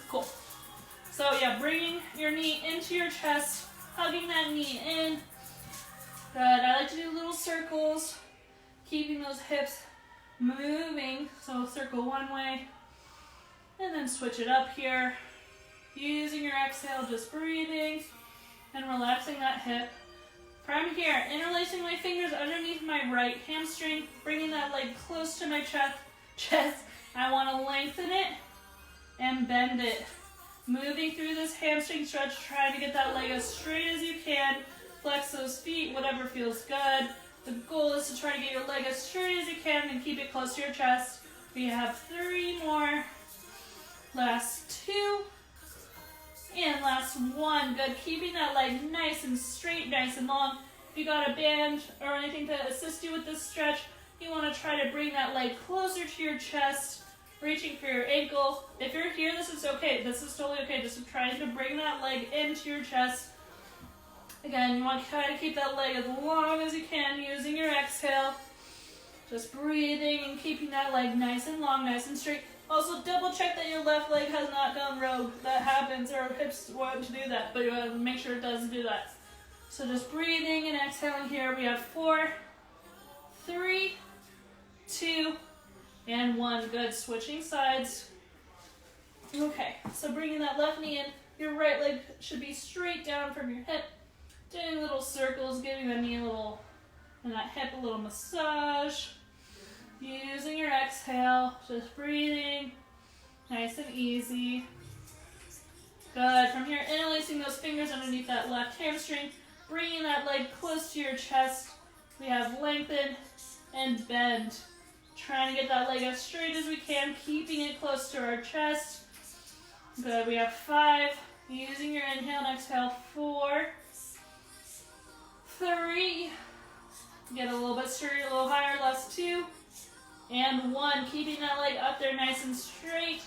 Cool. So yeah, bringing your knee into your chest, hugging that knee in. Good. I like to do little circles, keeping those hips moving. So circle one way, and then switch it up here. Using your exhale, just breathing and relaxing that hip. From here, interlacing my fingers underneath my right hamstring, bringing that leg close to my chest. I want to lengthen it and bend it. Moving through this hamstring stretch, trying to get that leg as straight as you can. Flex those feet, whatever feels good. The goal is to try to get your leg as straight as you can and keep it close to your chest. We have 3 more. Last 2. And last 1. Good. Keeping that leg nice and straight, nice and long. If you got a band or anything to assist you with this stretch, you want to try to bring that leg closer to your chest, reaching for your ankle. If you're here, this is okay. This is totally okay. Just trying to bring that leg into your chest. Again, you want to try to keep that leg as long as you can using your exhale. Just breathing and keeping that leg nice and long, nice and straight. Also, double check that your left leg has not gone rogue. That happens, or hips want to do that, but you want to make sure it doesn't do that. So just breathing and exhaling here. We have 4, 3, 2, and 1. Good. Switching sides. Okay, so bringing that left knee in. Your right leg should be straight down from your hip. Doing little circles, giving the knee a little, and that hip a little massage. Using your exhale, just breathing, nice and easy. Good. From here, interlacing those fingers underneath that left hamstring, bringing that leg close to your chest. We have lengthen and bend. Trying to get that leg as straight as we can, keeping it close to our chest. Good. We have 5. Using your inhale and exhale. 4, 3. Get a little bit straighter, a little higher. Last 2. And 1, keeping that leg up there nice and straight.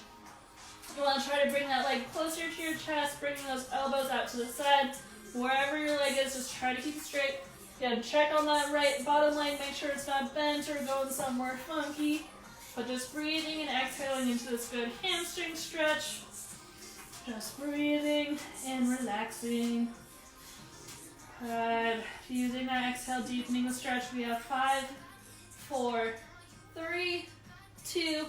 You want to try to bring that leg closer to your chest, bringing those elbows out to the side. Wherever your leg is, just try to keep it straight. Again, check on that right bottom leg, make sure it's not bent or going somewhere funky. But just breathing and exhaling into this good hamstring stretch. Just breathing and relaxing. Good. Using that exhale, deepening the stretch. We have 5, 4, 3, 2,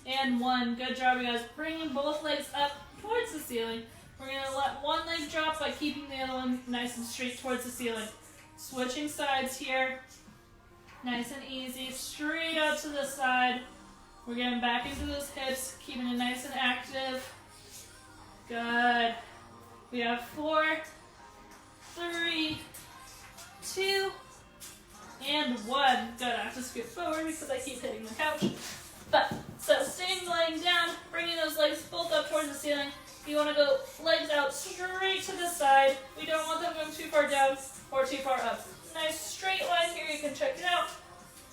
and 1. Good job, you guys. Bringing both legs up towards the ceiling. We're going to let one leg drop by keeping the other one nice and straight towards the ceiling. Switching sides here. Nice and easy. Straight out to the side. We're getting back into those hips, keeping it nice and active. Good. We have 4, 3, 2, and 1. Good. I have to scoot forward because I keep hitting the couch. But, so staying lying down, bringing those legs both up towards the ceiling. You want to go legs out straight to the side. We don't want them going too far down or too far up. Nice straight line here. You can check it out.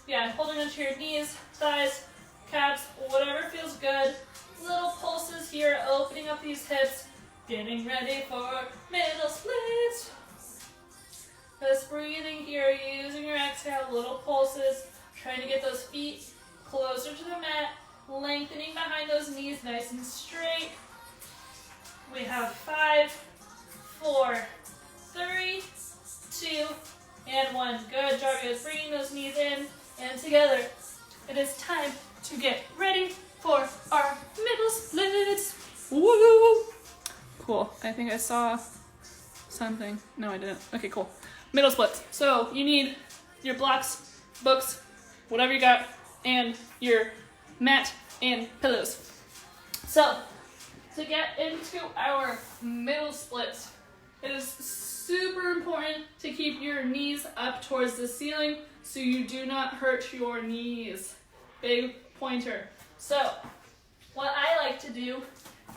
Yeah, holding onto your knees, thighs, calves, whatever feels good. Little pulses here, opening up these hips. Getting ready for middle splits. Just breathing here, using your exhale, little pulses. Trying to get those feet closer to the mat. Lengthening behind those knees, nice and straight. We have 5, 4, 3, 2, and 1. Good job, guys. Bringing those knees in and together. It is time to get ready for our middle splits. Woo! Cool. I think I saw something. No, I didn't. Okay, cool. Middle splits. So you need your blocks, books, whatever you got, and your mat and pillows. So to get into our middle splits, it is super important to keep your knees up towards the ceiling so you do not hurt your knees. Big pointer. So what I like to do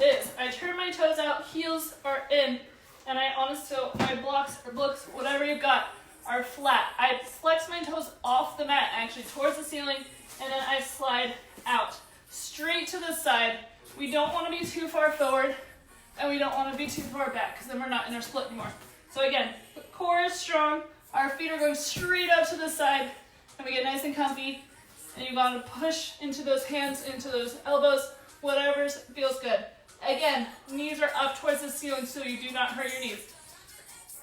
is I turn my toes out, heels are in, and I honestly, so my blocks or books, whatever you've got, are flat. I flex my toes off the mat, actually towards the ceiling, and then I slide out straight to the side. We don't want to be too far forward, and we don't want to be too far back, because then we're not in our split anymore. So again, the core is strong, our feet are going straight out to the side, and we get nice and comfy, and you want to push into those hands, into those elbows, whatever feels good. Again, knees are up towards the ceiling so you do not hurt your knees.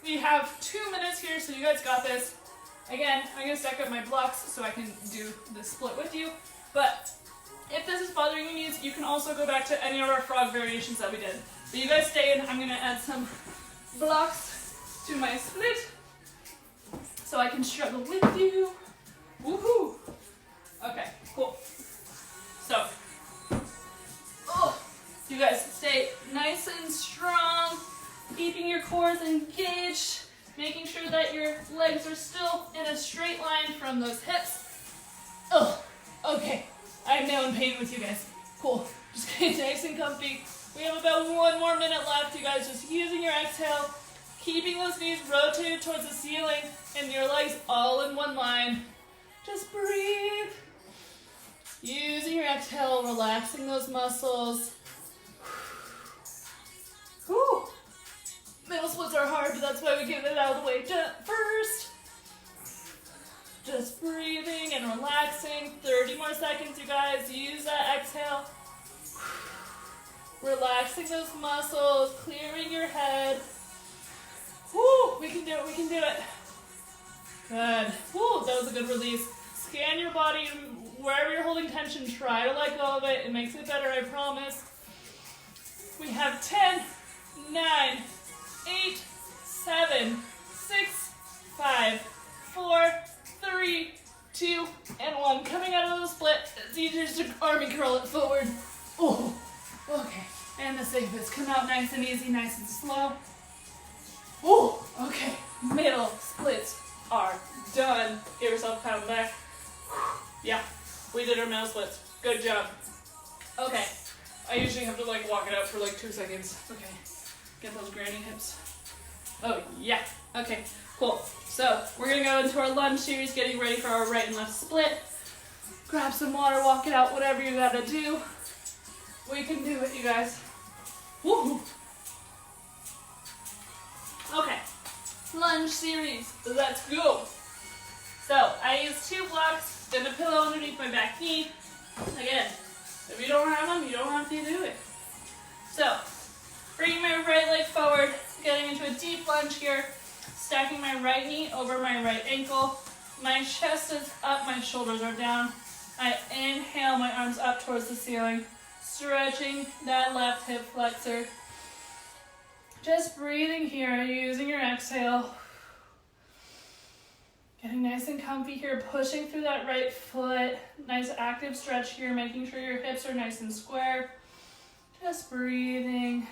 We have 2 minutes here, so you guys got this. Again, I'm going to stack up my blocks so I can do the split with you. But if this is bothering your knees, you can also go back to any of our frog variations that we did. But you guys stay in. I'm going to add some blocks to my split so I can struggle with you. Woohoo! Okay, cool. So, you guys stay nice and strong, keeping your cores engaged, making sure that your legs are still in a straight line from those hips. Okay. I'm now in pain with you guys. Cool. Just getting nice and comfy. We have about 1 more minute left, you guys. Just using your exhale, keeping those knees rotated towards the ceiling, and your legs all in one line. Just breathe. Using your exhale, relaxing those muscles. Whew. Middle splits are hard, but that's why we get it out of the way first. Just breathing and relaxing. 30 more seconds, you guys. Use that exhale. Relaxing those muscles, clearing your head. Woo, we can do it, we can do it. Good. Woo, that was a good release. Scan your body, wherever you're holding tension, try to let go of it. It makes it better, I promise. We have 10, 9, 8, 7, 6, 5, 4, 3, 2, and 1. Coming out of the split, it's easier to army curl it forward. Oh, okay. And the safest. Come out nice and easy, nice and slow. Oh, okay. Middle splits are done. Give yourself a pat on the back. Yeah, we did our middle splits. Good job. Okay. I usually have to walk it out for 2 seconds. Okay. Get those granny hips. Oh, yeah. Okay, cool. So, we're going to go into our lunge series, getting ready for our right and left split. Grab some water, walk it out, whatever you got to do. We can do it, you guys. Woo! Okay, lunge series. Let's go. So, I use 2 blocks and a pillow underneath my back knee. Again, if you don't have them, you don't have to do it. So, bringing my right leg forward, getting into a deep lunge here, stacking my right knee over my right ankle. My chest is up, my shoulders are down. I inhale, my arms up towards the ceiling, stretching that left hip flexor. Just breathing here, using your exhale. Getting nice and comfy here, pushing through that right foot. Nice active stretch here, making sure your hips are nice and square. Just breathing.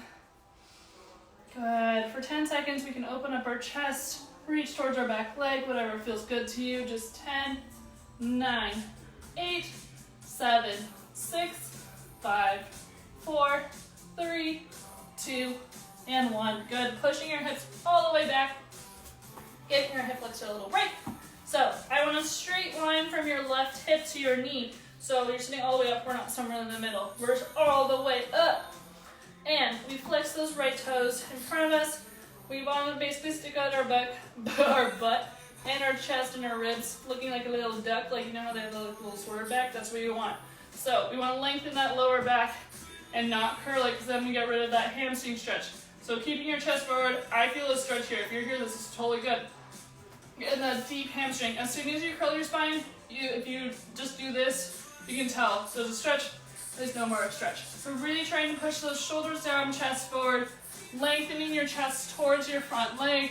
Good. For 10 seconds, we can open up our chest, reach towards our back leg, whatever feels good to you. Just 10, 9, 8, 7, 6, 5, 4, 3, 2, and 1. Good. Pushing your hips all the way back. Getting your hip flexor a little break. So I want a straight line from your left hip to your knee. So you're sitting all the way up. We're not somewhere in the middle. We're all the way up. And we flex those right toes in front of us. We want to basically stick out our butt and our chest and our ribs, looking like a little duck. Like, you know how they have the little swerve back? That's what you want. So we want to lengthen that lower back and not curl it, because then we get rid of that hamstring stretch. So keeping your chest forward, I feel a stretch here. If you're here, this is totally good. Getting that deep hamstring. As soon as you curl your spine, if you just do this, you can tell. So there's a stretch, there's no more stretch. So really trying to push those shoulders down, chest forward, lengthening your chest towards your front leg,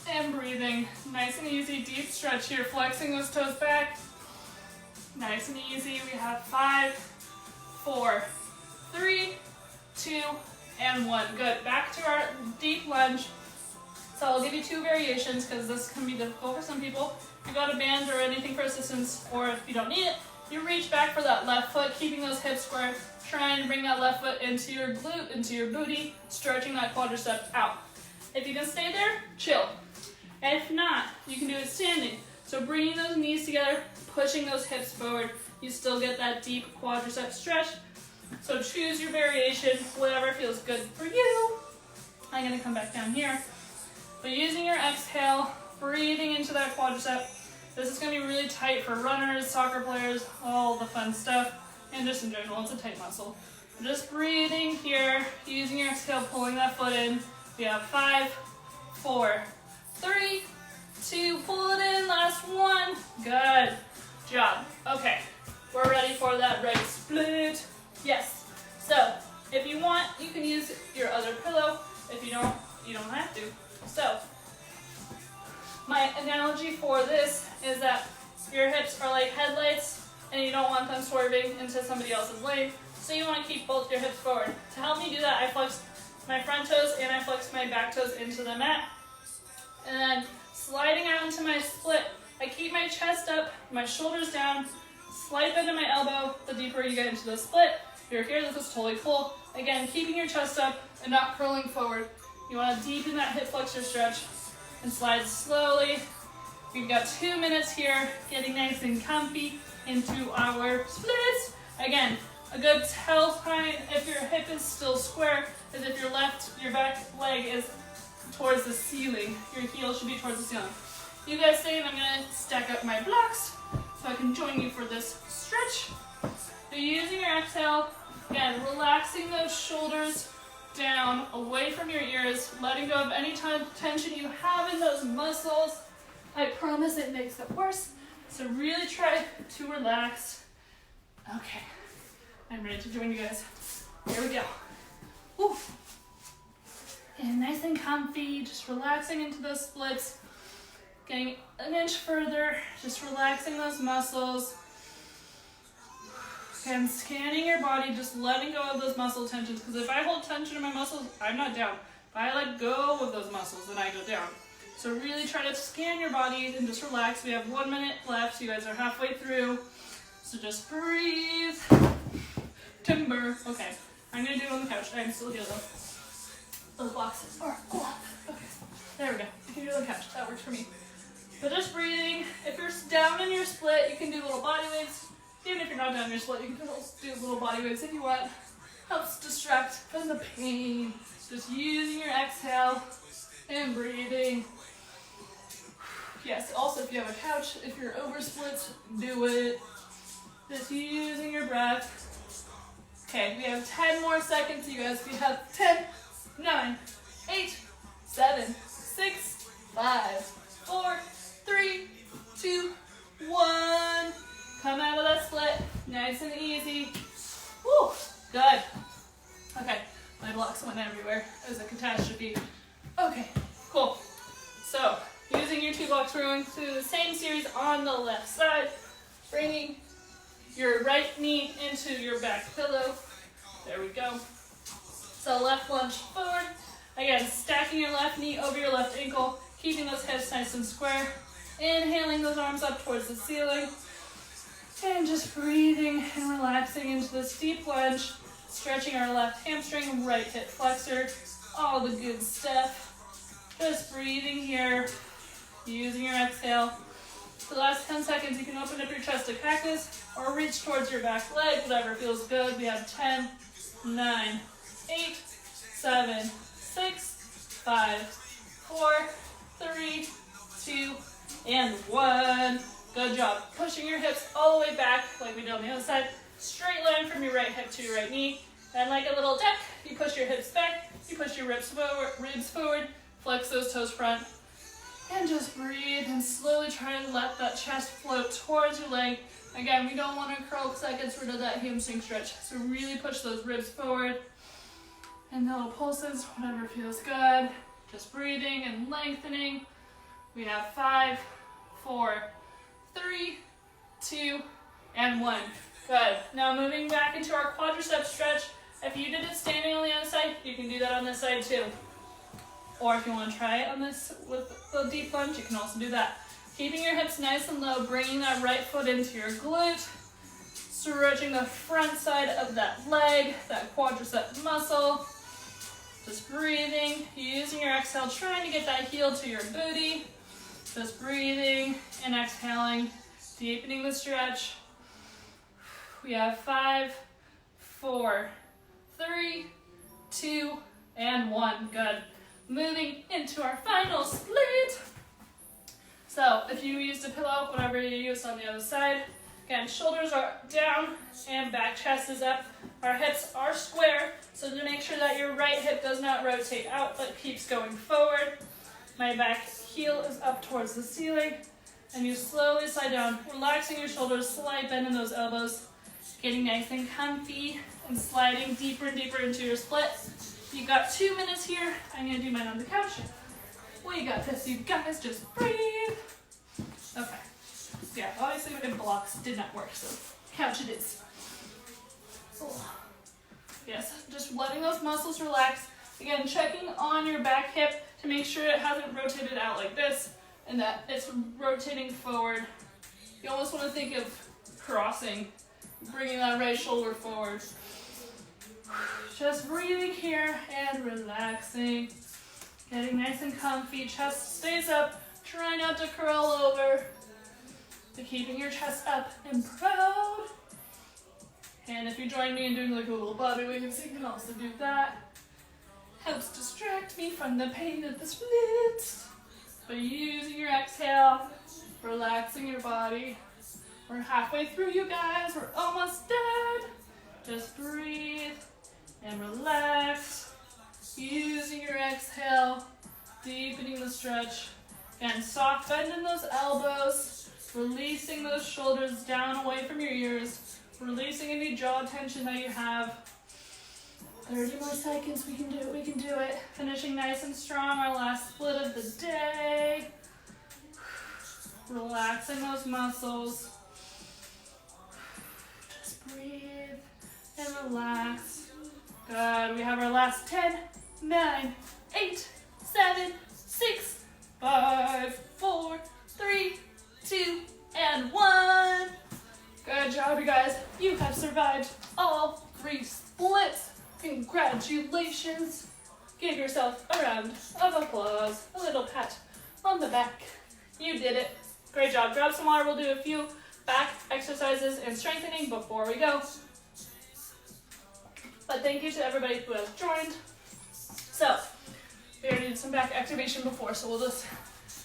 and breathing. Nice and easy, deep stretch here, flexing those toes back. Nice and easy. We have 5, 4, 3, 2, and 1. Good. Back to our deep lunge. So I'll give you 2 variations, because this can be difficult for some people. If you got a band or anything for assistance, or if you don't need it, you reach back for that left foot, keeping those hips square. Try and bring that left foot into your glute, into your booty, stretching that quadricep out. If you can stay there, chill. If not, you can do it standing. So bringing those knees together, pushing those hips forward, you still get that deep quadricep stretch. So choose your variation, whatever feels good for you. I'm gonna come back down here. But using your exhale, breathing into that quadricep. This is gonna be really tight for runners, soccer players, all the fun stuff, and just in general, it's a tight muscle. Just breathing here, using your exhale, pulling that foot in. We have 5, 4, 3, 2, pull it in, last one. Good job. Okay, we're ready for that right split. Yes. So, if you want, you can use your other pillow. If you don't, you don't have to. So, my analogy for this is that your hips are like headlights and you don't want them swerving into somebody else's lane. So you want to keep both your hips forward. To help me do that, I flex my front toes and I flex my back toes into the mat. And then sliding out into my split, I keep my chest up, my shoulders down, slight bend in my elbow. The deeper you get into the split, if you're here, this is totally cool. Again, keeping your chest up and not curling forward. You want to deepen that hip flexor stretch and slide slowly. We've got 2 minutes here, getting nice and comfy into our splits. Again, a good tell sign if your hip is still square is if your back leg is towards the ceiling. Your heel should be towards the ceiling. You guys stay, and I'm gonna stack up my blocks so I can join you for this stretch. So using your exhale, again, relaxing those shoulders down, away from your ears, letting go of any tension you have in those muscles. I promise it makes it worse, so really try to relax. Okay, I'm ready to join you guys. Here we go. Woo. And nice and comfy, just relaxing into those splits, getting an inch further, just relaxing those muscles. And scanning your body, just letting go of those muscle tensions, because if I hold tension in my muscles, I'm not down. If I let go of those muscles, then I go down. So really try to scan your body and just relax. We have 1 minute left. You guys are halfway through. So just breathe. Timber. Okay, I'm gonna do it on the couch. I'm still here though. Those boxes are off. Okay, there we go. You can do it on the couch. That works for me. But just breathing. If you're down in your split, you can do little body weights. Even if you're not down in your split, you can do little body weights if you want. Helps distract from the pain. Just using your exhale and breathing. Yes, also if you have a couch, if you're over splits, do it. Just using your breath. Okay, we have 10 more seconds, you guys. We have 10, 9, 8, 7, 6, 5, 4, 3, 2, 1. Come out of that split, nice and easy. Woo, good. Okay, my blocks went everywhere. It was a catastrophe. Okay, cool. So, using your 2 blocks, we're going through the same series on the left side, bringing your right knee into your back pillow. There we go. So left lunge forward. Again, stacking your left knee over your left ankle, keeping those hips nice and square. Inhaling those arms up towards the ceiling. And just breathing and relaxing into this deep lunge, stretching our left hamstring, right hip flexor, all the good stuff. Just breathing here, using your exhale. For the last 10 seconds, you can open up your chest to cactus or reach towards your back leg, whatever feels good. We have 10, 9, 8, 7, 6, 5, 4, 3, 2, and 1. Good job. Pushing your hips all the way back like we did on the other side. Straight line from your right hip to your right knee. And like a little duck, you push your hips back, you push your ribs forward, flex those toes front. And just breathe and slowly try to let that chest float towards your leg. Again, we don't want to curl because that gets rid of that hamstring stretch. So really push those ribs forward. And the little pulses, whatever feels good. Just breathing and lengthening. We have 5, 4, 3, 2, and 1. Good. Now moving back into our quadricep stretch. If you did it standing on the other side, you can do that on this side too. Or if you want to try it on this with the deep lunge, you can also do that. Keeping your hips nice and low, bringing that right foot into your glute, stretching the front side of that leg, that quadricep muscle. Just breathing, using your exhale, trying to get that heel to your booty. Just breathing and exhaling, deepening the stretch. We have 5, 4, 3, 2, and 1. Good. Moving into our final split. So if you used a pillow, whatever you used on the other side, Again, shoulders are down and back chest is up. Our hips are square, so to make sure that your right hip does not rotate out but keeps going forward. My back heel is up towards the ceiling, and you slowly slide down, relaxing your shoulders, slight bend in those elbows, getting nice and comfy, and sliding deeper and deeper into your split. You got 2 minutes here. I'm gonna do mine on the couch. We got this, you guys, just breathe. Okay. Yeah, obviously my blocks did not work, so couch it is. Oh. Yes, just letting those muscles relax. Again, checking on your back hip to make sure it hasn't rotated out like this and that it's rotating forward. You almost want to think of crossing, bringing that right shoulder forward. Just breathing here and relaxing. Getting nice and comfy, chest stays up. Try not to curl over. To keeping your chest up and proud. And if you join me in doing like a little body waves, you can also do that. Helps distract me from the pain of the splits. But using your exhale, relaxing your body. We're halfway through, you guys. We're almost done. Just breathe and relax. Using your exhale, deepening the stretch. And soft bend in those elbows. Releasing those shoulders down away from your ears. Releasing any jaw tension that you have. 30 more seconds, we can do it, we can do it. Finishing nice and strong, our last split of the day. Relaxing those muscles. Just breathe and relax. Good, we have our last 10, 9, 8, 7, 6, 5, 4, 3, 2, and 1. Good job, you guys. You have survived all 3 splits. Congratulations. Give yourself a round of applause, a little pat on the back. You did it. Great job. Grab some water. We'll do a few back exercises and strengthening before we go. But thank you to everybody who has joined. So, we already did some back activation before, so we'll just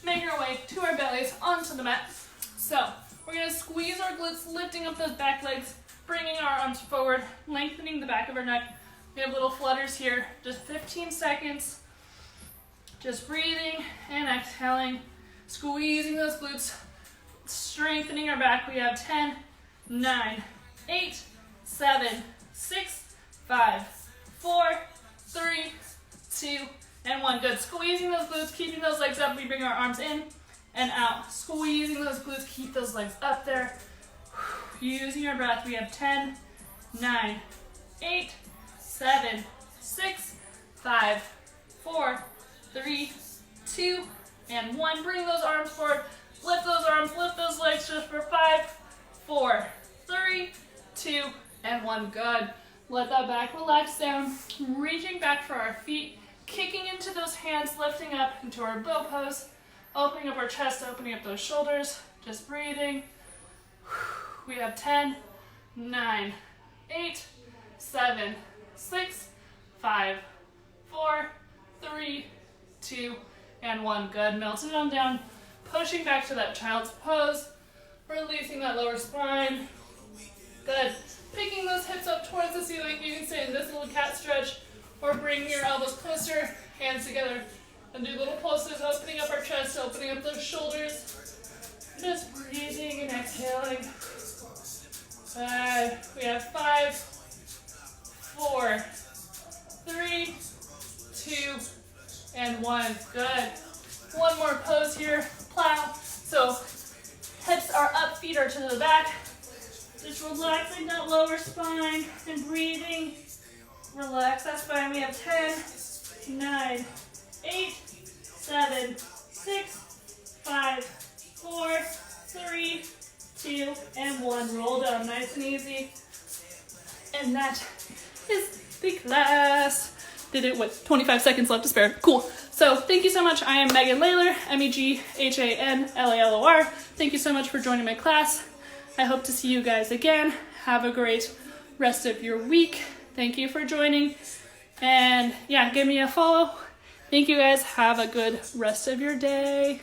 make our way to our bellies onto the mat. So, we're going to squeeze our glutes, lifting up those back legs, bringing our arms forward, lengthening the back of our neck. We have little flutters here, just 15 seconds. Just breathing and exhaling, squeezing those glutes, strengthening our back. We have 10, 9, 8, 7, 6, 5, 4, 3, 2, and 1. Good. Squeezing those glutes, keeping those legs up. We bring our arms in and out. Squeezing those glutes, keep those legs up there. Using our breath, we have 10, 9, 8, 7, 6, 5, 4, 3, 2, and 1. Bring those arms forward. Lift those arms, lift those legs just for 5, 4, 3, 2, and 1. Good. Let that back relax down. Reaching back for our feet, kicking into those hands, lifting up into our bow pose. Opening up our chest, opening up those shoulders. Just breathing. We have 10, 9, 8, 7, 6, 5, 4, 3, 2, and 1. Good. Melt it on down. Pushing back to that child's pose. Releasing that lower spine. Good. Picking those hips up towards the ceiling. You can stay in this little cat stretch or bring your elbows closer, hands together, and do little pulses, opening up our chest, opening up those shoulders. Just breathing and exhaling. Good. We have 5, 4, 3, 2, and 1. Good. One more pose here. Plow. So hips are up, feet are to the back. Just relaxing that lower spine and breathing. Relax that spine. We have 10, 9, 8, 7, 6, 5, 4, 3, 2, and 1. Roll down nice and easy. And that is the class. Did it with 25 seconds left to spare. Cool. So thank you so much. I am Megan Laylor, Meghanlalor. Thank you so much for joining my class. I hope to see you guys again. Have a great rest of your week. Thank you for joining. And yeah, give me a follow. Thank you guys. Have a good rest of your day.